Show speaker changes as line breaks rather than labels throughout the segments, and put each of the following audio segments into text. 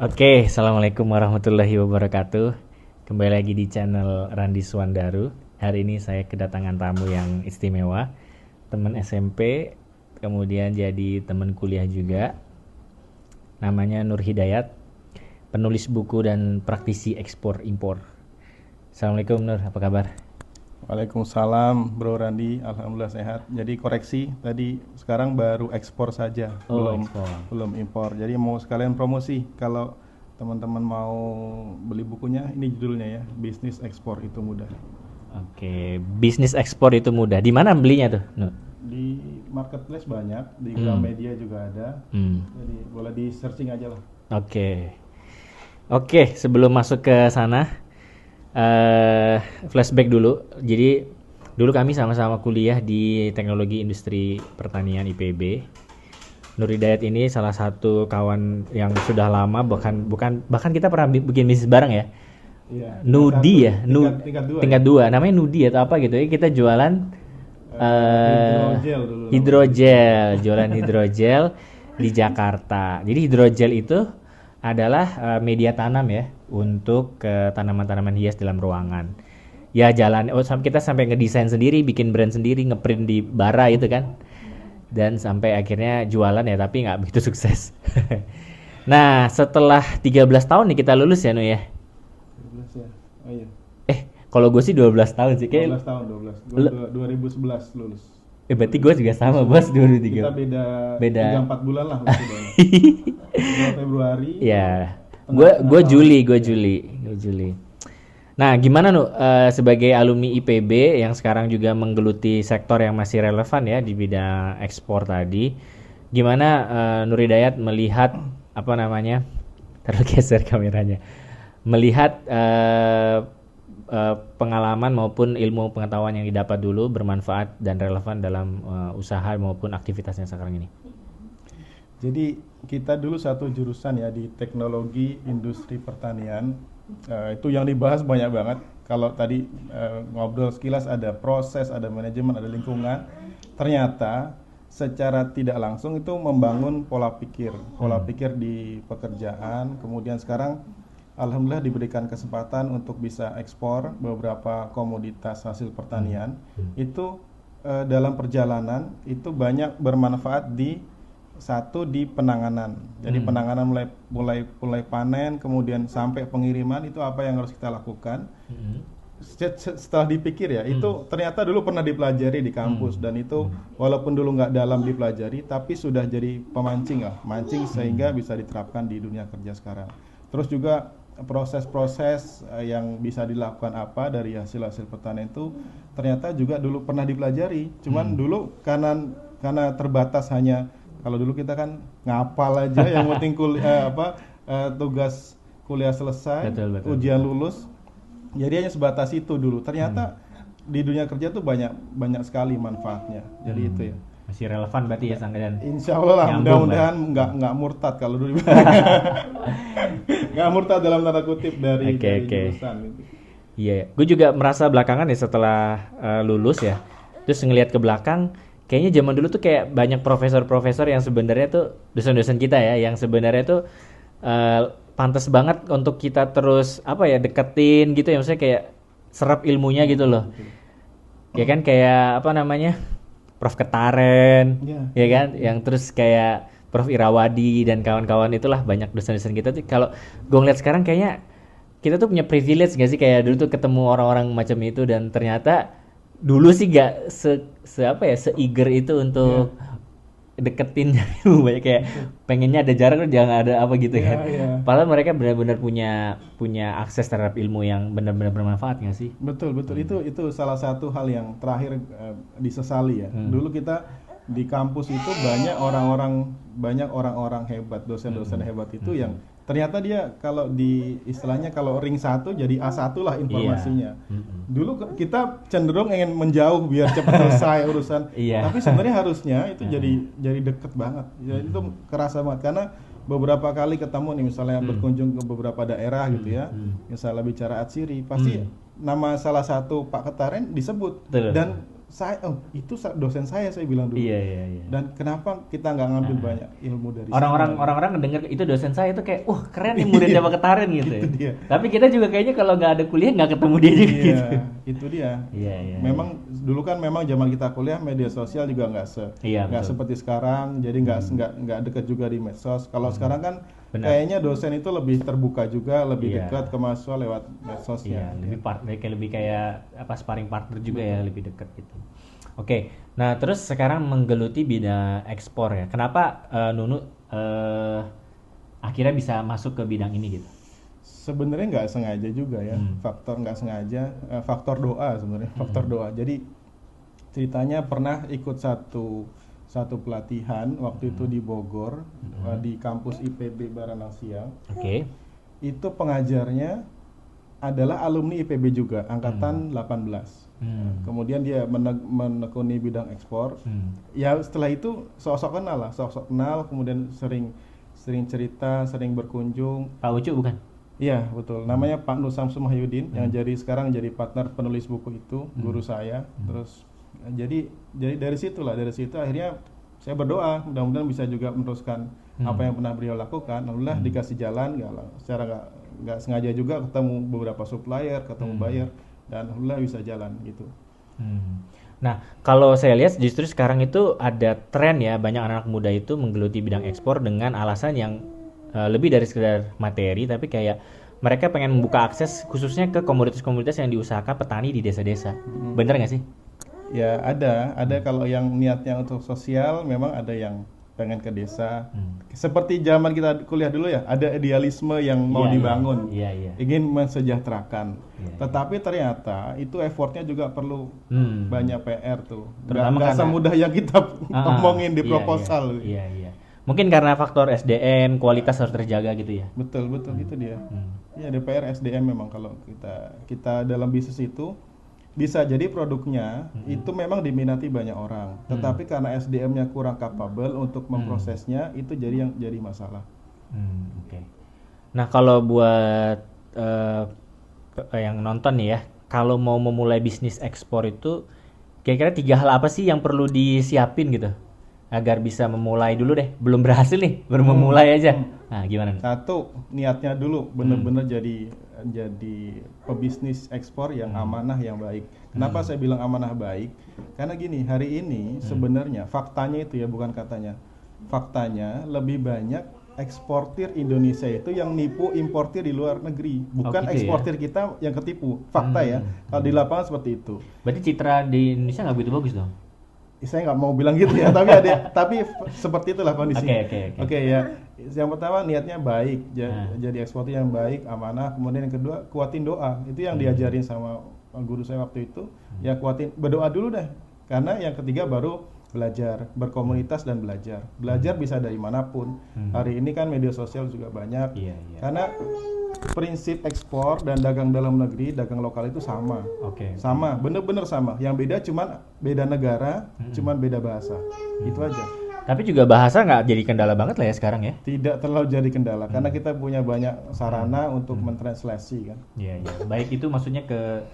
Oke, assalamualaikum warahmatullahi wabarakatuh. Kembali lagi di channel Randi Suwandaru. Hari ini saya kedatangan tamu yang istimewa, teman SMP, kemudian jadi teman kuliah juga. Namanya Nur Hidayat, penulis buku dan praktisi ekspor impor. Assalamualaikum Nur, apa kabar?
Waalaikumsalam Bro Randi, Alhamdulillah sehat. Jadi koreksi tadi sekarang baru ekspor saja,
Oh,
belum
ekspor.
belum impor. Jadi mau sekalian promosi kalau teman-teman mau beli bukunya, ini judulnya ya, bisnis ekspor itu mudah.
Oke, bisnis ekspor itu mudah. Di mana belinya tuh, Nur?
Di marketplace banyak, di
Hmm.
Gramedia juga ada.
Hmm.
Jadi boleh di searching aja lah.
Oke. Oke, sebelum masuk ke sana, flashback dulu. Jadi dulu kami sama-sama kuliah di Teknologi Industri Pertanian IPB. Nur Hidayat ini salah satu kawan yang sudah lama, bahkan kita pernah bikin bisnis bareng ya.
Iya.
Nudi ya,
Tingkat dua
tingkat
ya.
dua. Namanya Nudi atau apa gitu ya. Kita jualan
Hidrogel dulu namanya.
hidrogel, jualan hidrogel di Jakarta. Jadi hidrogel itu adalah media tanam ya untuk tanaman-tanaman hias dalam ruangan. Ya kita sampai ngedesain sendiri, bikin brand sendiri, ngeprint di bara itu kan. Dan sampai akhirnya jualan ya, tapi nggak begitu sukses. Nah, setelah 13 tahun nih kita lulus ya, Nu ya.
12 ya. Oh iya.
Kalau gue sih 12 tahun sih.
12 tahun, 12. Gue 2011 lulus.
Berarti gue juga sama, Bos, 2003.
Kita beda
Beda.
3-4 bulan lah bedanya. Bulan Februari.
Ya,
Tengah-tengah
gue
tahun.
Juli. Nah, gimana Nu sebagai alumni IPB yang sekarang juga menggeluti sektor yang masih relevan ya di bidang ekspor tadi, gimana Nur Hidayat melihat apa namanya? Taruh geser kameranya. Melihat pengalaman maupun ilmu pengetahuan yang didapat dulu bermanfaat dan relevan dalam usaha maupun aktivitasnya sekarang ini.
Jadi kita dulu satu jurusan ya di teknologi industri pertanian. Itu yang dibahas banyak banget. Kalau tadi ngobrol sekilas ada proses, ada manajemen, ada lingkungan. Ternyata secara tidak langsung itu membangun pola pikir di pekerjaan. Kemudian sekarang alhamdulillah diberikan kesempatan untuk bisa ekspor beberapa komoditas hasil pertanian. Itu dalam perjalanan itu banyak bermanfaat di penanganan. Jadi penanganan mulai panen, kemudian sampai pengiriman itu apa yang harus kita lakukan. Setelah dipikir ya, itu ternyata dulu pernah dipelajari di kampus dan itu walaupun dulu nggak dalam dipelajari, tapi sudah jadi mancing sehingga bisa diterapkan di dunia kerja sekarang. Terus juga proses-proses yang bisa dilakukan apa dari hasil-hasil pertanian itu ternyata juga dulu pernah dipelajari. Cuman dulu karena terbatas hanya kalau dulu kita kan ngapal aja yang penting tugas kuliah selesai,
Betul.
ujian lulus. Jadi hanya sebatas itu dulu. Ternyata di dunia kerja tuh banyak sekali manfaatnya. Jadi itu ya.
Masih relevan berarti ya dan
Insya Allah lah,
nyambung,
mudah-mudahan nggak murtad kalau dulu. Nggak murtad dalam tanda kutip dari
Oke.
jurusan gitu.
Iya, gue juga merasa belakangan ya setelah lulus ya, terus ngelihat ke belakang, kayaknya zaman dulu tuh kayak banyak profesor-profesor yang sebenarnya tuh dosen-dosen kita ya, yang sebenarnya tuh pantas banget untuk kita terus apa ya deketin gitu ya, maksudnya kayak serap ilmunya gitu loh. Ya kan kayak apa namanya Prof Ketaren,
Iya.
ya kan, yang terus kayak Prof Irawadi dan kawan-kawan itulah banyak dosen-dosen kita tuh. Kalau gue ngeliat sekarang kayaknya kita tuh punya privilege gak sih kayak dulu tuh ketemu orang-orang macam itu dan ternyata dulu sih gak se eager itu untuk deketin banyak kayak pengennya ada jarak tuh jangan ada apa gitu kan.
Iya.
Padahal mereka benar-benar punya akses terhadap ilmu yang benar-benar bermanfaat gak sih?
Betul. Itu salah satu hal yang terakhir disesali ya. Dulu kita di kampus itu banyak orang-orang hebat, dosen-dosen hebat itu yang ternyata dia kalau di istilahnya kalau ring 1 jadi A1 lah informasinya. Dulu kita cenderung ingin menjauh biar cepat selesai urusan.
Iya.
Tapi sebenarnya harusnya itu jadi deket banget. Jadi itu kerasa banget karena beberapa kali ketemu nih misalnya berkunjung ke beberapa daerah gitu ya. Misalnya bicara atsiri, pasti nama salah satu Pak Ketaren disebut.
Betul.
Dan dosen saya bilang dulu.
Iya.
Dan kenapa kita nggak ngambil banyak ilmu dari
Orang-orang ngedenger itu dosen saya itu kayak, wah keren nih muridnya Pak Ketaren gitu ya.
Itu dia.
Tapi kita juga kayaknya kalau nggak ada kuliah nggak ketemu dia juga
Iya,
gitu.
itu dia.
Iya.
Memang dulu kan memang zaman kita kuliah media sosial juga
Iya,
nggak
betul.
seperti sekarang, jadi nggak deket juga di medsos. Kalau sekarang kan
Benar.
kayaknya dosen itu lebih terbuka juga, lebih
Iya.
dekat ke mahasiswa lewat medsosnya.
Iya, lebih kayak apa sparring partner juga ya, lebih dekat gitu. Oke, nah terus sekarang menggeluti bidang ekspor ya. Kenapa Nunu akhirnya bisa masuk ke bidang ini gitu?
Sebenarnya nggak sengaja juga ya, faktor nggak sengaja, faktor doa sebenarnya, faktor doa. Jadi ceritanya pernah ikut satu pelatihan waktu itu di Bogor, di kampus IPB Baranang Siang.
Oke.
Itu pengajarnya adalah alumni IPB juga, angkatan 18. Kemudian dia menekuni bidang ekspor. Ya setelah itu sok-sok kenal, kemudian sering cerita, sering berkunjung.
Pak Ucu bukan?
Iya betul, namanya Pak Nur Samsu Mahyudin yang sekarang jadi partner penulis buku itu, guru saya. Terus jadi dari situ akhirnya saya berdoa mudah-mudahan bisa juga meneruskan apa yang pernah beliau lakukan. Alhamdulillah dikasih jalan, secara nggak sengaja juga ketemu beberapa supplier, ketemu buyer, dan alhamdulillah bisa jalan gitu.
Nah, kalau saya lihat justru sekarang itu ada tren ya, banyak anak muda itu menggeluti bidang ekspor dengan alasan yang lebih dari sekedar materi, tapi kayak mereka pengen membuka akses khususnya ke komoditas-komoditas yang diusahakan petani di desa-desa. Bener nggak sih?
Ya ada kalau yang niatnya untuk sosial, memang ada yang pengen ke desa. Seperti zaman kita kuliah dulu ya, ada idealisme yang mau dibangun, ingin mensejahterakan. Tetapi ternyata itu effortnya juga perlu banyak PR tuh. Nggak semudah yang kita omongin di proposal.
Iya. Mungkin karena faktor SDM, kualitas harus terjaga gitu ya.
Betul itu dia. Ya DPR SDM memang kalau kita dalam bisnis itu bisa jadi produknya itu memang diminati banyak orang, tetapi karena SDM-nya kurang capable untuk memprosesnya, itu jadi masalah.
Oke. Nah kalau buat yang nonton nih ya, kalau mau memulai bisnis ekspor itu kira-kira 3 hal apa sih yang perlu disiapin gitu agar bisa memulai dulu deh, belum berhasil nih baru memulai aja. Nah gimana?
Satu, niatnya dulu bener-bener jadi pebisnis ekspor yang amanah, yang baik. Kenapa saya bilang amanah baik? Karena gini, hari ini sebenarnya faktanya itu ya, bukan katanya, faktanya lebih banyak eksportir Indonesia itu yang nipu importir di luar negeri, bukan
gitu
eksportir kita yang ketipu. Fakta ya, kalau di lapangan seperti itu.
Berarti citra di Indonesia nggak begitu bagus dong?
Saya nggak mau bilang gitu ya, tapi seperti itulah kondisinya. Oke ya. Yang pertama niatnya baik, jadi eksportir yang baik, amanah. Kemudian yang kedua, kuatin doa. Itu yang diajarin sama guru saya waktu itu. Ya kuatin, berdoa dulu deh. Karena yang ketiga baru belajar, berkomunitas dan belajar. Belajar bisa dari manapun. Hari ini kan media sosial juga banyak. Karena prinsip ekspor dan dagang dalam negeri, dagang lokal itu sama. Sama, bener-bener sama. Yang beda cuman beda negara, cuman beda bahasa. Itu aja.
Tapi juga bahasa nggak jadi kendala banget lah ya sekarang ya?
Tidak terlalu jadi kendala, karena kita punya banyak sarana untuk mentranslasi kan.
Iya. Baik itu maksudnya ke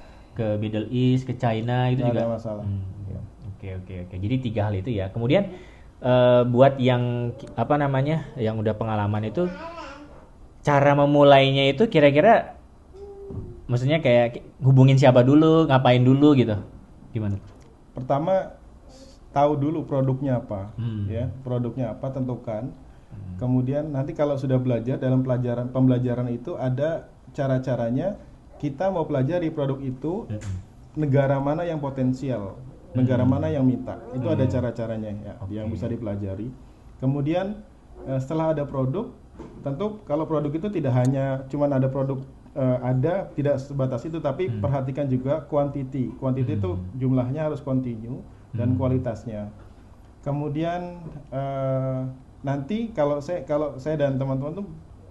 Middle East, ke China itu
Nggak
juga.
ada masalah.
Oke. Jadi 3 hal itu ya. Kemudian buat yang yang udah pengalaman itu, cara memulainya itu kira-kira maksudnya kayak hubungin siapa dulu, ngapain dulu gitu, gimana?
Pertama tahu dulu produknya apa, ya produknya apa tentukan. Kemudian nanti kalau sudah belajar, dalam pembelajaran itu ada cara-caranya. Kita mau pelajari produk itu, negara mana yang potensial, negara mana yang minta, itu ada cara-caranya ya, yang bisa dipelajari. Kemudian setelah ada produk, tentu kalau produk itu tidak hanya cuman ada produk, tidak sebatas itu, tapi perhatikan juga quantity itu jumlahnya harus continue dan kualitasnya. Kemudian nanti kalau saya dan teman-teman tuh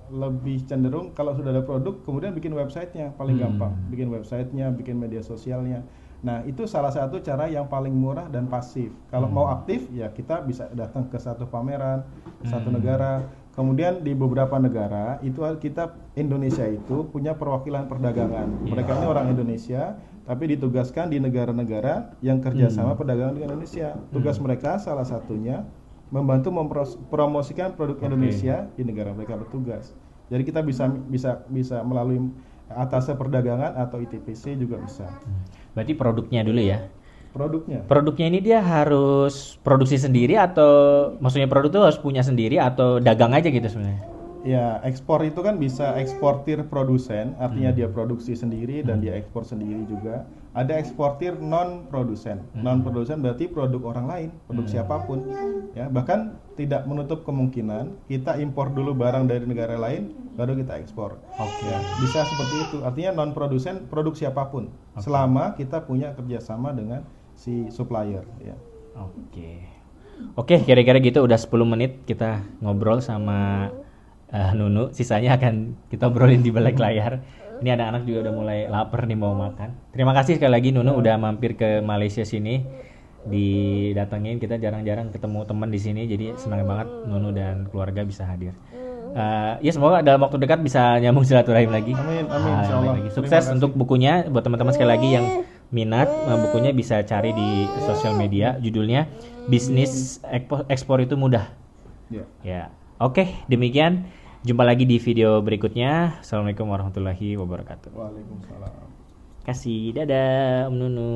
lebih cenderung kalau sudah ada produk kemudian bikin websitenya, paling gampang bikin websitenya, bikin media sosialnya. Nah itu salah satu cara yang paling murah dan pasif. Kalau mau aktif ya kita bisa datang ke satu pameran, satu negara, Kemudian di beberapa negara itu kita Indonesia itu punya perwakilan perdagangan. Mereka ini orang Indonesia tapi ditugaskan di negara-negara yang kerjasama perdagangan dengan Indonesia. Tugas mereka salah satunya membantu mempromosikan produk Indonesia di negara mereka bertugas. Jadi kita bisa melalui atasnya perdagangan atau ITPC juga bisa.
Berarti produknya dulu ya.
Produknya
ini dia harus produksi sendiri atau maksudnya produk itu harus punya sendiri atau dagang aja gitu sebenarnya?
ya, ekspor itu kan bisa eksportir produsen, artinya dia produksi sendiri dan dia ekspor sendiri juga. Ada eksportir non produsen. Non produsen berarti produk orang lain, produk siapapun. Ya, bahkan tidak menutup kemungkinan kita impor dulu barang dari negara lain baru kita ekspor. Ya, bisa seperti itu. Artinya non produsen produk siapapun. Selama kita punya kerjasama dengan si supplier ya.
Oke, kira-kira gitu udah 10 menit kita ngobrol sama Nunu. Sisanya akan kita obrolin di balik layar. Ini anak-anak juga udah mulai lapar nih mau makan. Terima kasih sekali lagi Nunu udah mampir ke Malaysia sini. Didatengin, kita jarang-jarang ketemu teman di sini, jadi senang banget Nunu dan keluarga bisa hadir. Ya semoga dalam waktu dekat bisa nyambung silaturahim lagi.
Amin, insyaallah.
Sukses untuk bukunya buat teman-teman sekali lagi yang minat. Bukunya bisa cari di sosial media, judulnya Bisnis Ekspor itu Mudah. Ya. Oke, demikian. Jumpa lagi di video berikutnya. Assalamualaikum warahmatullahi wabarakatuh.
Waalaikumsalam.
Kasih, dadah Om Nunu.